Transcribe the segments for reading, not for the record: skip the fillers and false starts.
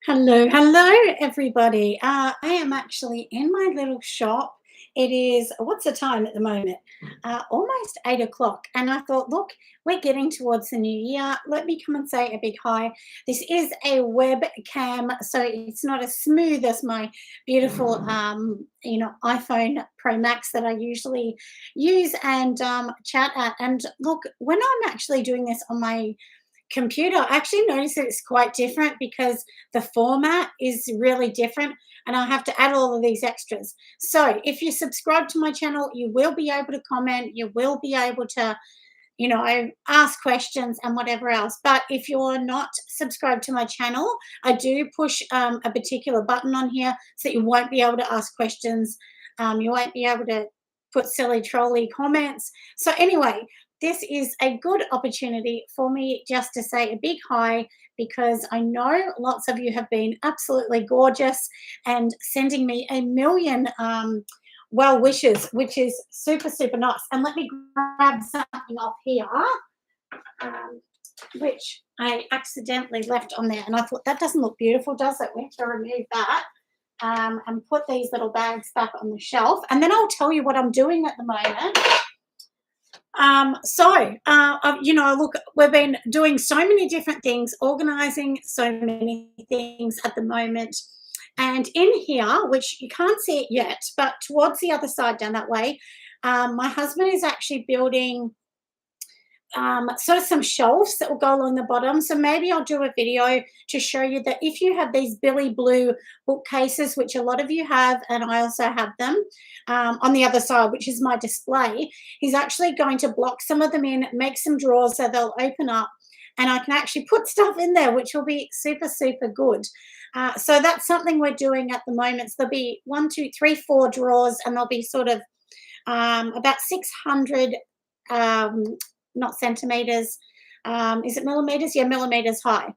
Hello, hello, everybody. I am actually in my little shop. It is, what's the time at the moment? Almost 8 o'clock. And I thought, look, we're getting towards the new year. Let me come and say a big hi. This is a webcam, so it's not as smooth as my beautiful, iPhone Pro Max that I usually use and chat at. And look, when I'm actually doing this on my computer, I actually notice that it's quite different because the format is really different and I have to add all of these extras. So if you subscribe to my channel, you will be able to comment, you will be able to, ask questions and whatever else. But if you're not subscribed to my channel, I do push a particular button on here so that you won't be able to ask questions. You won't be able to put silly trolley comments. So anyway, this is a good opportunity for me just to say a big hi because I know lots of you have been absolutely gorgeous and sending me a million well wishes, which is super, super nice. And let me grab something off here, um, which I accidentally left on there. And I thought that doesn't look beautiful, does it? We have to remove that. And put these little bags back on the shelf. And then I'll tell you what I'm doing at the moment. Look, we've been doing so many different things, organizing so many things at the moment. And in here, which you can't see it yet, but towards the other side down that way, my husband is actually building sort of some shelves that will go along the bottom. So maybe I'll do a video to show you that if you have these Billy Blue bookcases, which a lot of you have, and I also have them on the other side, which is my display, he's actually going to block some of them in, make some drawers so they'll open up, and I can actually put stuff in there, which will be super, super good. So that's something we're doing at the moment. So there'll be 1, 2, 3, 4 drawers, and there'll be sort of about 600 not centimeters. Is it millimeters? Yeah, millimeters high.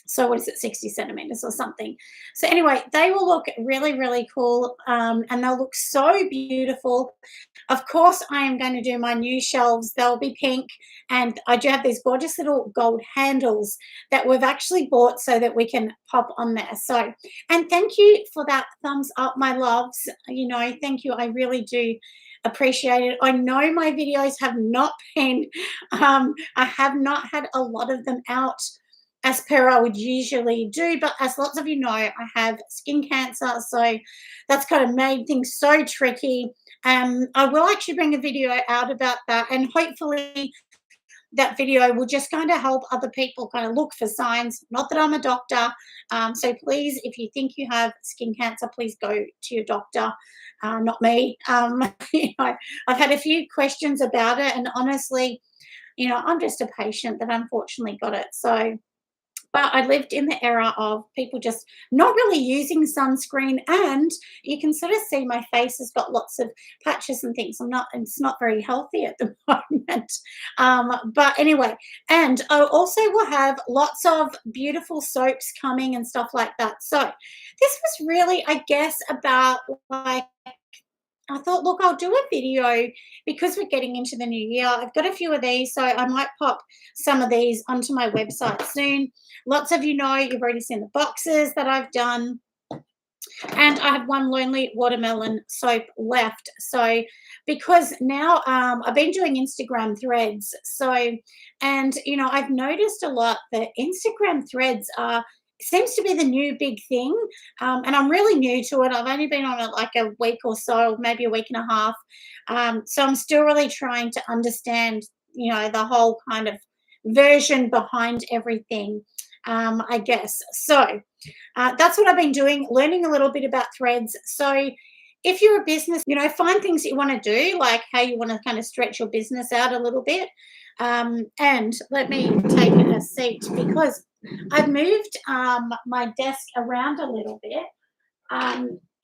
So what is it, 60 centimeters or something? So anyway, they will look really, really cool, and they'll look so beautiful. Of course, I am going to do my new shelves. They'll be pink, and I do have these gorgeous little gold handles that we've actually bought so that we can pop on there. So, and thank you for that thumbs up, my loves. Thank you. I really do appreciate it. I know my videos have not been, I have not had a lot of them out as per I would usually do, but as lots of you know, I have skin cancer, so that's kind of made things so tricky. I will actually bring a video out about that, and hopefully that video will just kind of help other people kind of look for signs. Not that I'm a doctor, so please, if you think you have skin cancer, please go to your doctor, not me. I've had a few questions about it, and honestly, I'm just a patient that unfortunately got it. So but I lived in the era of people just not really using sunscreen, and you can sort of see my face has got lots of patches and things. It's not very healthy at the moment. But anyway, and I also will have lots of beautiful soaps coming and stuff like that. So this was really, I guess, about like I thought, look, I'll do a video because we're getting into the new year. I've got a few of these, so I might pop some of these onto my website soon. Lots of you know, you've already seen the boxes that I've done. And I have one Lonely Watermelon soap left. So, because now I've been doing Instagram threads. So, and I've noticed a lot that Instagram threads are seems to be the new big thing. And I'm really new to it. I've only been on it like a week or so, maybe a week and a half. So I'm still really trying to understand, the whole kind of version behind everything, I guess. So that's what I've been doing, learning a little bit about threads. So if you're a business, find things that you want to do, like how you want to kind of stretch your business out a little bit. And let me take a seat because I've moved my desk around a little bit,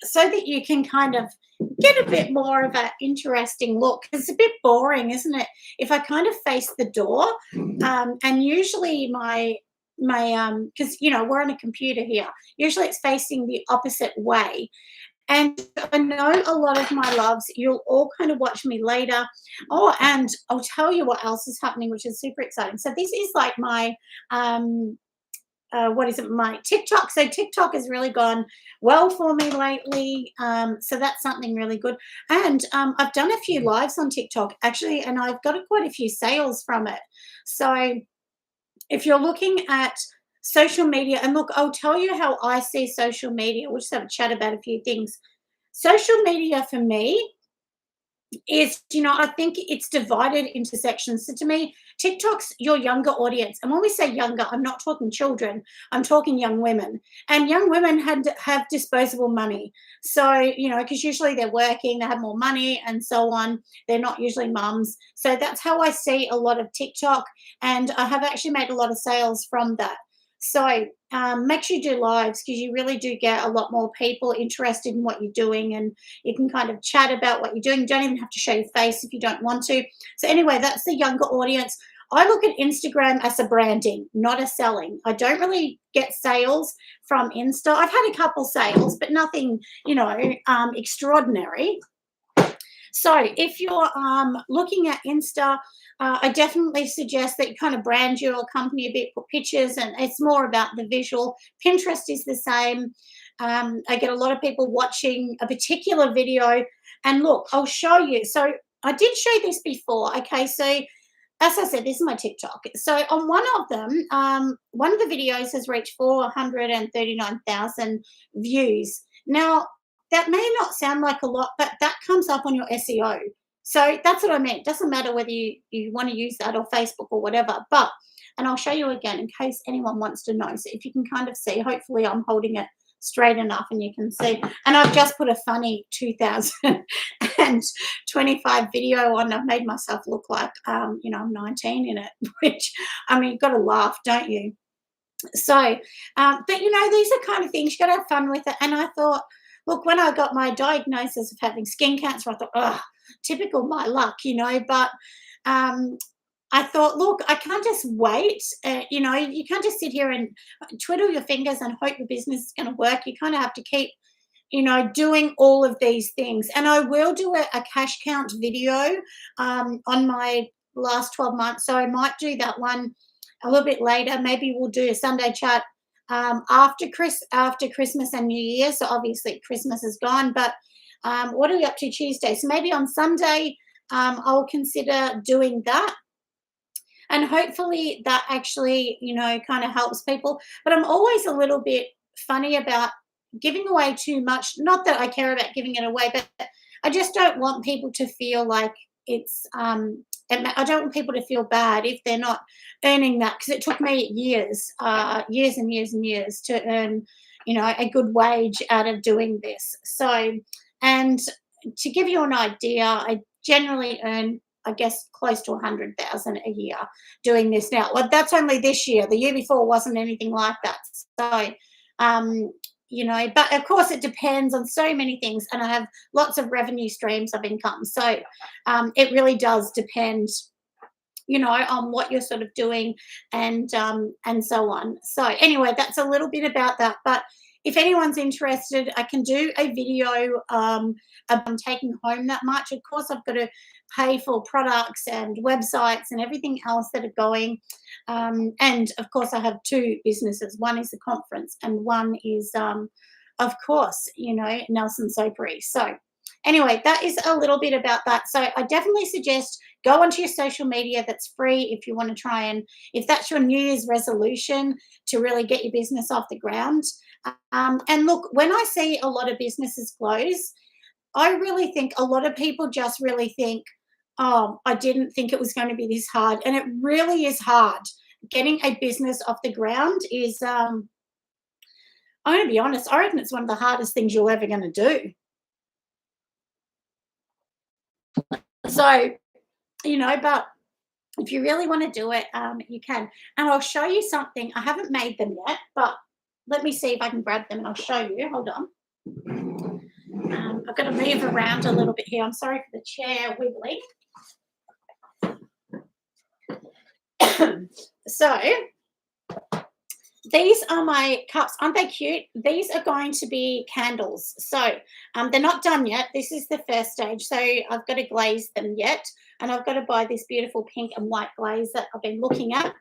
so that you can kind of get a bit more of an interesting look. It's a bit boring, isn't it? If I kind of face the door, and usually because we're on a computer here, usually it's facing the opposite way. And I know a lot of my loves, you'll all kind of watch me later. Oh, and I'll tell you what else is happening, which is super exciting. So this is like my what is it, my TikTok. So TikTok has really gone well for me lately. So that's something really good. And I've done a few lives on TikTok actually, and I've got quite a few sales from it. So if you're looking at social media, and look, I'll tell you how I see social media. We'll just have a chat about a few things. Social media for me is, I think it's divided into sections. So to me, TikTok's your younger audience. And when we say younger, I'm not talking children, I'm talking young women. And young women have disposable money. So, because usually they're working, they have more money and so on. They're not usually mums. So that's how I see a lot of TikTok. And I have actually made a lot of sales from that. So make sure you do lives, because you really do get a lot more people interested in what you're doing, and you can kind of chat about what you're doing. You don't even have to show your face if you don't want to. So anyway, that's the younger audience. I look at Instagram as a branding, not a selling. I don't really get sales from Insta. I've had a couple sales, but nothing, extraordinary. So if you're looking at Insta, I definitely suggest that you kind of brand your company a bit, put pictures, and it's more about the visual. Pinterest is the same. I get a lot of people watching a particular video, and look, I'll show you. So I did show this before. Okay, so as I said, this is my TikTok. So on one of them, one of the videos has reached 439,000 views. Now, that may not sound like a lot, but that comes up on your SEO. So that's what I meant. It doesn't matter whether you want to use that or Facebook or whatever. And I'll show you again in case anyone wants to know. So if you can kind of see, hopefully I'm holding it straight enough and you can see. And I've just put a funny 2025 video on. I've made myself look like, I'm 19 in it, which, you've got to laugh, don't you? So, but, these are kind of things, you got to have fun with it. And I thought, look, when I got my diagnosis of having skin cancer, I thought, typical my luck, but I thought, look, I can't just wait. You can't just sit here and twiddle your fingers and hope your business is going to work. You kind of have to keep, doing all of these things. And I will do a cash count video on my last 12 months. So I might do that one a little bit later. Maybe we'll do a Sunday chat after Christmas and New Year. So obviously Christmas is gone, but what are we up to Tuesday? So maybe on Sunday, I'll consider doing that. And hopefully that actually, kind of helps people. But I'm always a little bit funny about giving away too much. Not that I care about giving it away, but I just don't want people to feel like it's, I don't want people to feel bad if they're not earning that, because it took me years and years and years to earn, a good wage out of doing this. So, and to give you an idea, I generally earn, I guess, close to 100,000 a year doing this now. Well, that's only this year. The year before wasn't anything like that. So, but of course it depends on so many things, and I have lots of revenue streams of income. So it really does depend, on what you're sort of doing and so on. So anyway, that's a little bit about that. But if anyone's interested, I can do a video about taking home that much. Of course, I've got to pay for products and websites and everything else that are going. And of course, I have two businesses. One is a conference, and one is, of course, Nelson Sopery. So anyway, that is a little bit about that. So I definitely suggest go onto your social media that's free if you want to try, and if that's your New Year's resolution to really get your business off the ground. And look, when I see a lot of businesses close, I really think a lot of people just really think, oh, I didn't think it was going to be this hard. And it really is hard. Getting a business off the ground is, I'm going to be honest, I reckon it's one of the hardest things you're ever going to do. So, but if you really want to do it, you can. And I'll show you something. I haven't made them yet, but let me see if I can grab them and I'll show you. Hold on. I've got to move around a little bit here. I'm sorry for the chair wiggling. So these are my cups. Aren't they cute? These are going to be candles. So they're not done yet. This is the first stage. So I've got to glaze them yet. And I've got to buy this beautiful pink and white glaze that I've been looking at.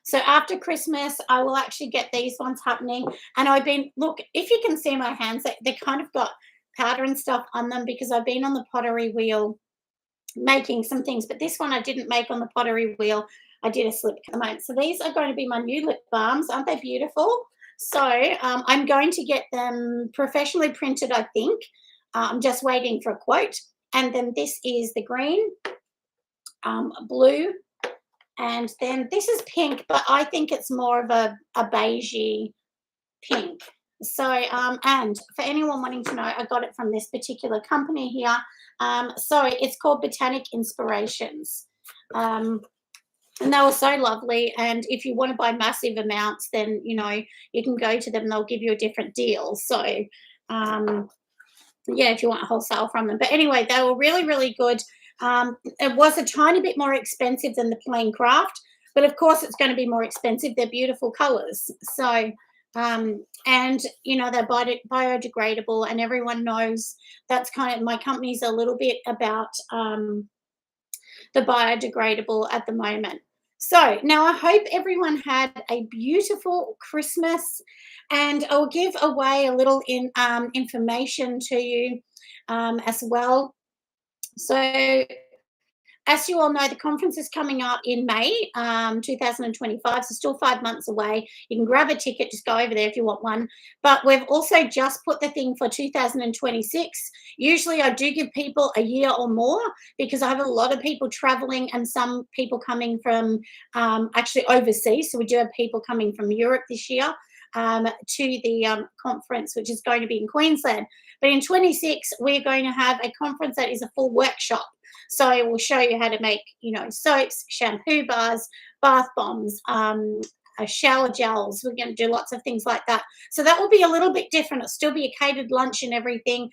So after Christmas, I will actually get these ones happening. And I've been, look, if you can see my hands, they kind of got powder and stuff on them because I've been on the pottery wheel making some things. But this one I didn't make on the pottery wheel. I did a slip at the moment. So these are going to be my new lip balms. Aren't they beautiful? So I'm going to get them professionally printed, I think. I'm just waiting for a quote. And then this is the green, blue, and then this is pink, but I think it's more of a beigey pink. So, and for anyone wanting to know, I got it from this particular company here. So it's called Botanic Inspirations. And they were so lovely. And if you want to buy massive amounts, then, you can go to them. They'll give you a different deal. So, yeah, if you want wholesale from them. But anyway, they were really, really good. It was a tiny bit more expensive than the plain craft, but of course it's going to be more expensive. They're beautiful colors. So, and they're biodegradable, and everyone knows that's kind of my company's a little bit about the biodegradable at the moment. So now I hope everyone had a beautiful Christmas, and I'll give away a little information to you as well. So as you all know, the conference is coming up in May 2025, so still 5 months away. You can grab a ticket, just go over there if you want one. But we've also just put the thing for 2026. Usually I do give people a year or more because I have a lot of people traveling and some people coming from actually overseas. So we do have people coming from Europe this year to the conference, which is going to be in Queensland. But in 26, we're going to have a conference that is a full workshop. So I will show you how to make, soaps, shampoo bars, bath bombs, shower gels. We're going to do lots of things like that. So that will be a little bit different. It'll still be a catered lunch and everything.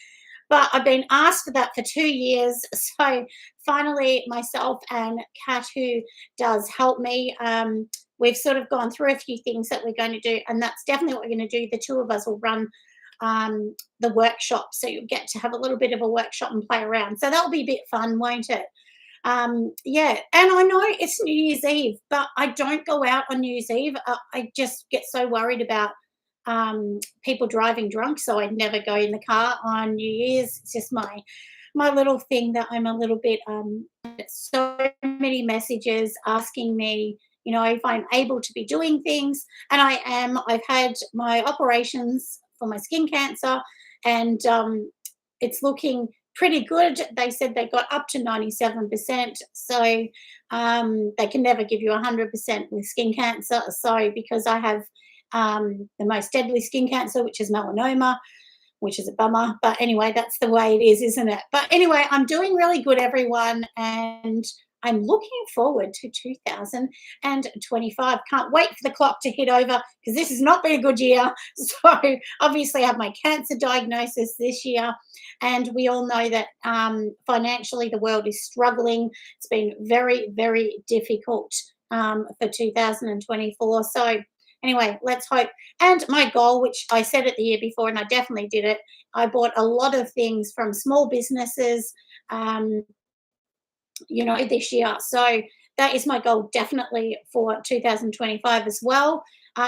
But I've been asked for that for 2 years. So finally, myself and Kat, who does help me, we've sort of gone through a few things that we're going to do. And that's definitely what we're going to do. The two of us will run the workshop, so you'll get to have a little bit of a workshop and play around. So that'll be a bit fun, won't it? Yeah, and I know it's New Year's Eve, but I don't go out on New Year's Eve. I just get so worried about people driving drunk, so I never go in the car on New Year's. It's just my little thing that I'm a little bit so many messages asking me, if I'm able to be doing things, and I am. I've had my operations for my skin cancer, and it's looking pretty good. They said they got up to 97%, so they can never give you 100% with skin cancer. So because I have the most deadly skin cancer, which is melanoma, which is a bummer. But anyway, that's the way it is, isn't it? But anyway, I'm doing really good, everyone, and I'm looking forward to 2025. Can't wait for the clock to hit over because this has not been a good year. So obviously I have my cancer diagnosis this year, and we all know that financially the world is struggling. It's been very, very difficult for 2024. So anyway, let's hope. And my goal, which I said it the year before, and I definitely did it, I bought a lot of things from small businesses, this year. So that is my goal definitely for 2025 as well.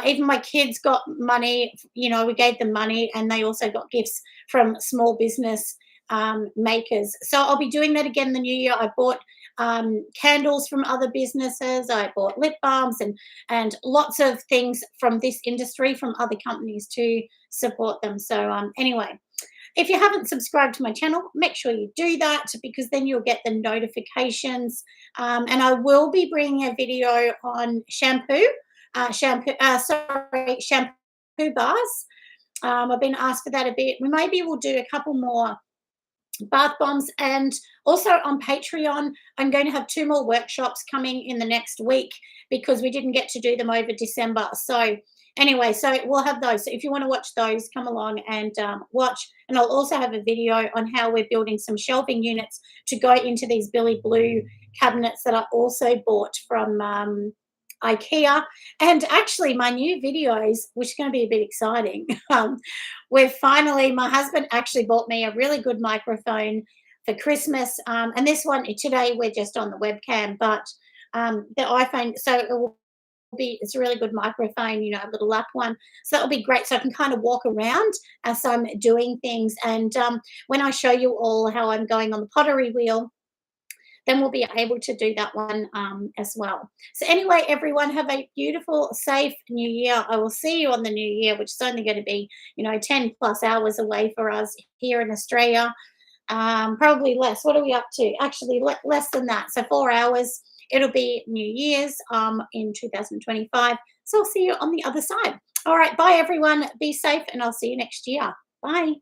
Even my kids got money, we gave them money, and they also got gifts from small business makers. So I'll be doing that again the new year. I bought candles from other businesses. I bought lip balms and lots of things from this industry, from other companies to support them. So anyway, if you haven't subscribed to my channel, make sure you do that because then you'll get the notifications. And I will be bringing a video on shampoo bars. I've been asked for that a bit. Maybe we'll do a couple more bath bombs, and also on Patreon I'm going to have 2 more workshops coming in the next week because we didn't get to do them over December. So anyway, so we'll have those. So if you want to watch those, come along and watch. And I'll also have a video on how we're building some shelving units to go into these Billy Blue cabinets that I also bought from IKEA. And actually my new videos, which is going to be a bit exciting, my husband actually bought me a really good microphone for Christmas, and this one today we're just on the webcam, but the iPhone, so it will be, it's a really good microphone, you know, a little lap one. So that'll be great. So I can kind of walk around as I'm doing things. And when I show you all how I'm going on the pottery wheel, then we'll be able to do that one as well. So anyway, everyone, have a beautiful, safe new year. I will see you on the new year, which is only going to be, you know, 10 plus hours away for us here in Australia. Probably less. What are we up to? Actually, less than that. So 4 hours. It'll be New Year's in 2025. So I'll see you on the other side. All right. Bye, everyone. Be safe, and I'll see you next year. Bye.